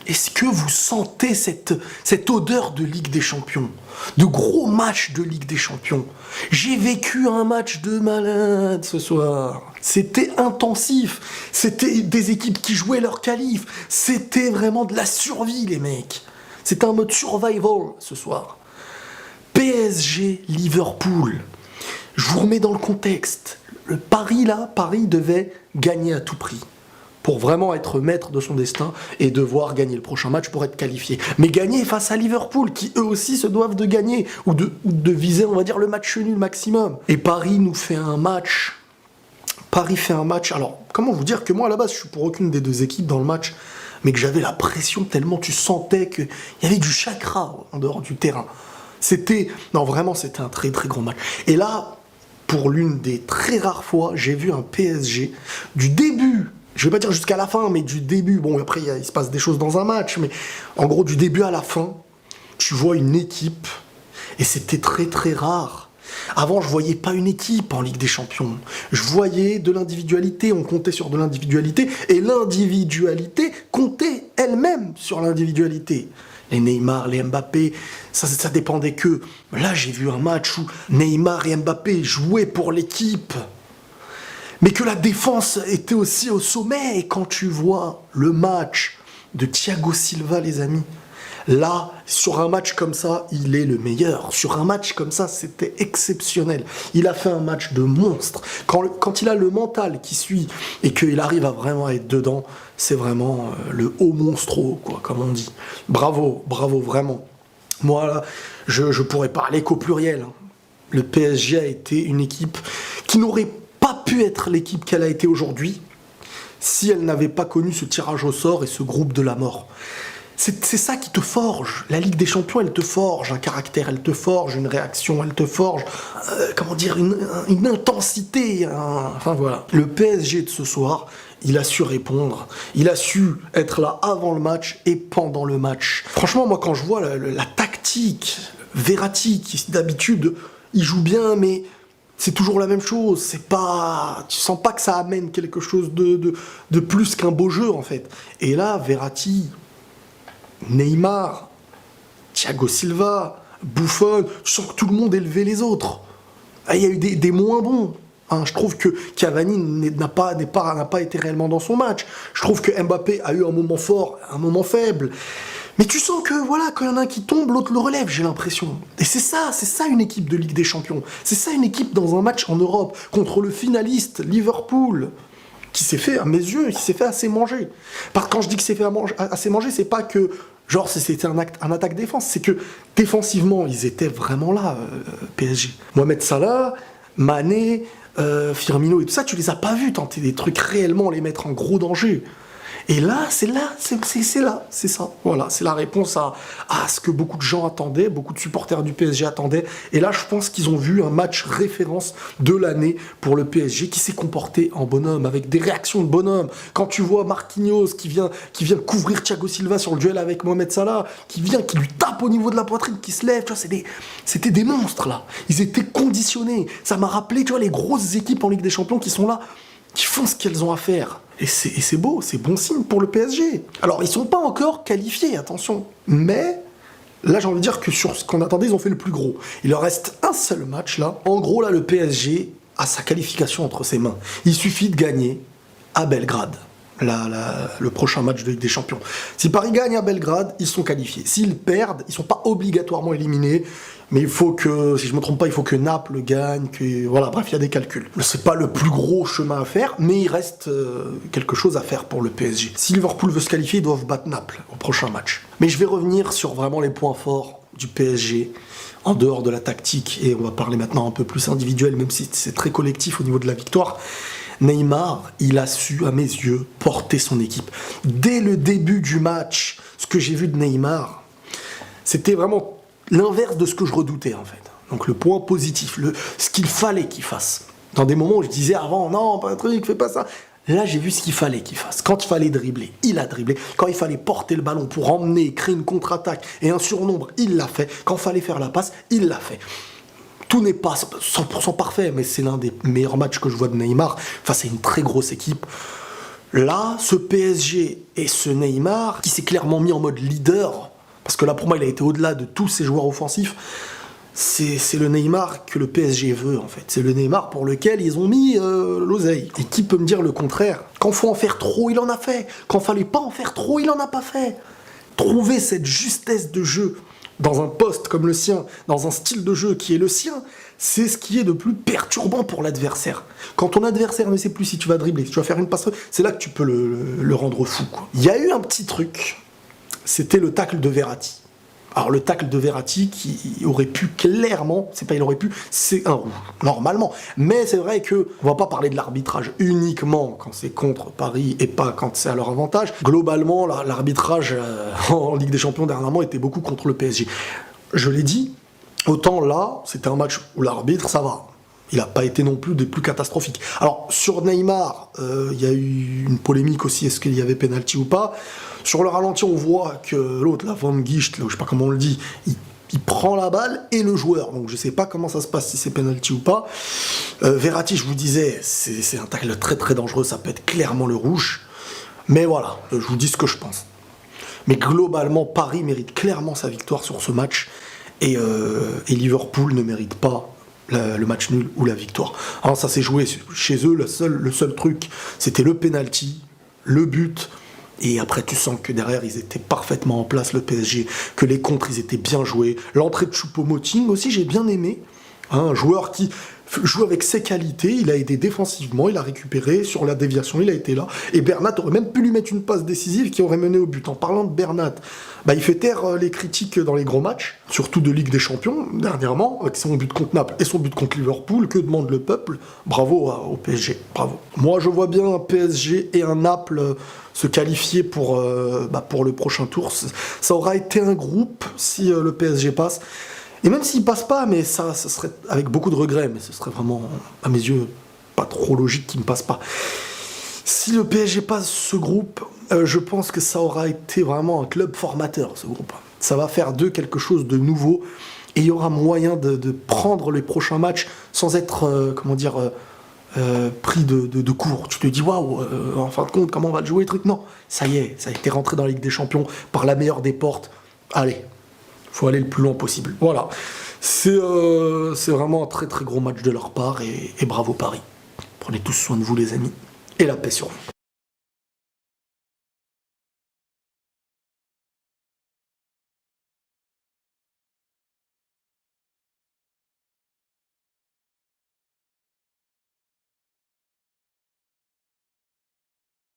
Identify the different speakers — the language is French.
Speaker 1: Est-ce que vous sentez cette odeur de Ligue des Champions? De gros matchs de Ligue des Champions. J'ai vécu un match de malade ce soir. C'était intensif. C'était des équipes qui jouaient leur qualif. C'était vraiment de la survie, les mecs. C'était un mode survival ce soir. PSG Liverpool. Je vous remets dans le contexte. Le Paris devait gagner à tout prix pour vraiment être maître de son destin et devoir gagner le prochain match pour être qualifié. Mais gagner face à Liverpool, qui eux aussi se doivent de gagner, ou de viser, on va dire, le match nul maximum. Et Paris nous fait un match. Paris fait un match. Alors, comment vous dire que moi, à la base, je suis pour aucune des deux équipes dans le match, mais que j'avais la pression tellement tu sentais qu'il y avait du chakra en dehors du terrain. Non, vraiment, c'était un très très grand match. Et là, pour l'une des très rares fois, j'ai vu un PSG du début, je vais pas dire jusqu'à la fin, mais du début, bon après il se passe des choses dans un match, mais en gros du début à la fin, tu vois une équipe, et c'était très très rare. Avant, je voyais pas une équipe en Ligue des Champions. Je voyais de l'individualité, on comptait sur de l'individualité, et l'individualité comptait elle-même sur l'individualité. Les Neymar, les Mbappé, ça dépendait qu'eux. Là, j'ai vu un match où Neymar et Mbappé jouaient pour l'équipe, mais que la défense était aussi au sommet. Et quand tu vois le match de Thiago Silva, les amis, là, sur un match comme ça, il est le meilleur. Sur un match comme ça, c'était exceptionnel. Il a fait un match de monstre. Quand il a le mental qui suit et qu'il arrive à vraiment être dedans, c'est vraiment le haut monstro, quoi, comme on dit. Bravo, bravo, vraiment. Moi, là, je pourrais parler qu'au pluriel. Le PSG a été une équipe qui n'aurait pas pu être l'équipe qu'elle a été aujourd'hui si elle n'avait pas connu ce tirage au sort et ce groupe de la mort. C'est ça qui te forge. La Ligue des Champions, elle te forge un caractère, elle te forge une réaction, elle te forge, une intensité. Enfin voilà. Le PSG de ce soir, il a su répondre. Il a su être là avant le match et pendant le match. Franchement, moi, quand je vois la tactique, Verratti, qui d'habitude, il joue bien, mais c'est toujours la même chose. Tu sens pas que ça amène quelque chose de plus qu'un beau jeu, en fait. Et là, Verratti, Neymar, Thiago Silva, Buffon, tu sens que tout le monde élevait les autres. Il y a eu des moins bons. Je trouve que Cavani n'a pas été réellement dans son match. Je trouve que Mbappé a eu un moment fort, un moment faible. Mais tu sens que voilà, quand il y en a un qui tombe, l'autre le relève, j'ai l'impression. Et c'est ça une équipe de Ligue des Champions. C'est ça une équipe dans un match en Europe contre le finaliste Liverpool, qui s'est fait, à mes yeux, assez manger. Parce que quand je dis que s'est fait assez manger, c'est pas que genre c'était un attaque-défense, c'est que défensivement, ils étaient vraiment là, PSG. Mohamed Salah, Mané, Firmino et tout ça, tu les as pas vus tenter des trucs réellement, les mettre en gros danger. Et là, c'est ça. Voilà, c'est la réponse à ce que beaucoup de gens attendaient, beaucoup de supporters du PSG attendaient. Et là, je pense qu'ils ont vu un match référence de l'année pour le PSG qui s'est comporté en bonhomme, avec des réactions de bonhomme. Quand tu vois Marquinhos qui vient couvrir Thiago Silva sur le duel avec Mohamed Salah, qui lui tape au niveau de la poitrine, qui se lève, tu vois, c'était des monstres là. Ils étaient conditionnés. Ça m'a rappelé, tu vois, les grosses équipes en Ligue des Champions qui sont là, qui font ce qu'elles ont à faire. Et c'est beau, c'est bon signe pour le PSG. Alors, ils sont pas encore qualifiés, attention. Mais, là, j'ai envie de dire que sur ce qu'on attendait, ils ont fait le plus gros. Il leur reste un seul match, là. En gros, là, le PSG a sa qualification entre ses mains. Il suffit de gagner à Belgrade. Le prochain match de Ligue des Champions. Si Paris gagne à Belgrade, ils sont qualifiés. S'ils perdent, ils sont pas obligatoirement éliminés, mais il faut que, si je me trompe pas, il faut que Naples gagne, voilà, bref, il y a des calculs. C'est pas le plus gros chemin à faire, mais il reste quelque chose à faire pour le PSG. Si Liverpool veut se qualifier, ils doivent battre Naples au prochain match. Mais je vais revenir sur vraiment les points forts du PSG, en dehors de la tactique, et on va parler maintenant un peu plus individuel, même si c'est très collectif au niveau de la victoire. Neymar, il a su, à mes yeux, porter son équipe. Dès le début du match, ce que j'ai vu de Neymar, c'était vraiment l'inverse de ce que je redoutais, en fait. Donc le point positif, ce qu'il fallait qu'il fasse. Dans des moments où je disais avant, non, Patrick, fais pas ça. Là, j'ai vu ce qu'il fallait qu'il fasse. Quand il fallait dribbler, il a dribblé. Quand il fallait porter le ballon pour emmener, créer une contre-attaque et un surnombre, il l'a fait. Quand il fallait faire la passe, il l'a fait. Tout n'est pas 100% parfait, mais c'est l'un des meilleurs matchs que je vois de Neymar face à une très grosse équipe. Là, ce PSG et ce Neymar, qui s'est clairement mis en mode leader, parce que là pour moi il a été au-delà de tous ces joueurs offensifs, c'est le Neymar que le PSG veut en fait. C'est le Neymar pour lequel ils ont mis l'oseille. Et qui peut me dire le contraire? Quand faut en faire trop, il en a fait. Quand fallait pas en faire trop, il en a pas fait. Trouver cette justesse de jeu dans un poste comme le sien, dans un style de jeu qui est le sien, c'est ce qui est de plus perturbant pour l'adversaire. Quand ton adversaire ne sait plus si tu vas dribbler, si tu vas faire une passe, c'est là que tu peux le rendre fou, quoi. Il y a eu un petit truc, c'était le tacle de Verratti. Alors le tacle de Verratti qui aurait pu clairement, c'est pas il aurait pu, c'est un rouge, normalement. Mais c'est vrai que on va pas parler de l'arbitrage uniquement quand c'est contre Paris et pas quand c'est à leur avantage. Globalement, l'arbitrage en Ligue des Champions dernièrement était beaucoup contre le PSG. Je l'ai dit, autant là, c'était un match où l'arbitre, ça va. Il n'a pas été non plus des plus catastrophiques. Alors, sur Neymar, il y a eu une polémique aussi, est-ce qu'il y avait pénalty ou pas. Sur le ralenti, on voit que l'autre, la Van Gischt, je sais pas comment on le dit, il prend la balle et le joueur. Donc je sais pas comment ça se passe, si c'est pénalty ou pas. Verratti, je vous disais, c'est un tacle très très dangereux, ça peut être clairement le rouge. Mais voilà, je vous dis ce que je pense. Mais globalement, Paris mérite clairement sa victoire sur ce match. Et Liverpool ne mérite pas le match nul ou la victoire. Alors ça s'est joué chez eux, le seul truc, c'était le penalty, le but, et après tu sens que derrière ils étaient parfaitement en place, le PSG, que les contres ils étaient bien joués. L'entrée de Choupo-Moting aussi j'ai bien aimé, hein, un joueur qui joue avec ses qualités, il a aidé défensivement, il a récupéré sur la déviation, il a été là, et Bernat aurait même pu lui mettre une passe décisive qui aurait mené au but. En parlant de Bernat, il fait taire les critiques dans les gros matchs, surtout de Ligue des Champions, dernièrement, avec son but contre Naples et son but contre Liverpool. Que demande le peuple? Bravo au PSG, bravo. Moi je vois bien un PSG et un Naples se qualifier pour le prochain tour. Ça aura été un groupe si le PSG passe. Et même s'il passe pas, mais ça serait avec beaucoup de regrets, mais ce serait vraiment, à mes yeux, pas trop logique qu'il ne passe pas. Si le PSG passe ce groupe, je pense que ça aura été vraiment un club formateur, ce groupe. Ça va faire d'eux quelque chose de nouveau, et il y aura moyen de prendre les prochains matchs sans être, pris de court. Tu te dis, waouh, en fin de compte, comment on va le jouer, truc. Non, ça y est, ça a été rentré dans la Ligue des Champions par la meilleure des portes. Allez, faut aller le plus loin possible. Voilà, c'est vraiment un très très gros match de leur part, et bravo Paris. Prenez tous soin de vous les amis, et la paix sur vous.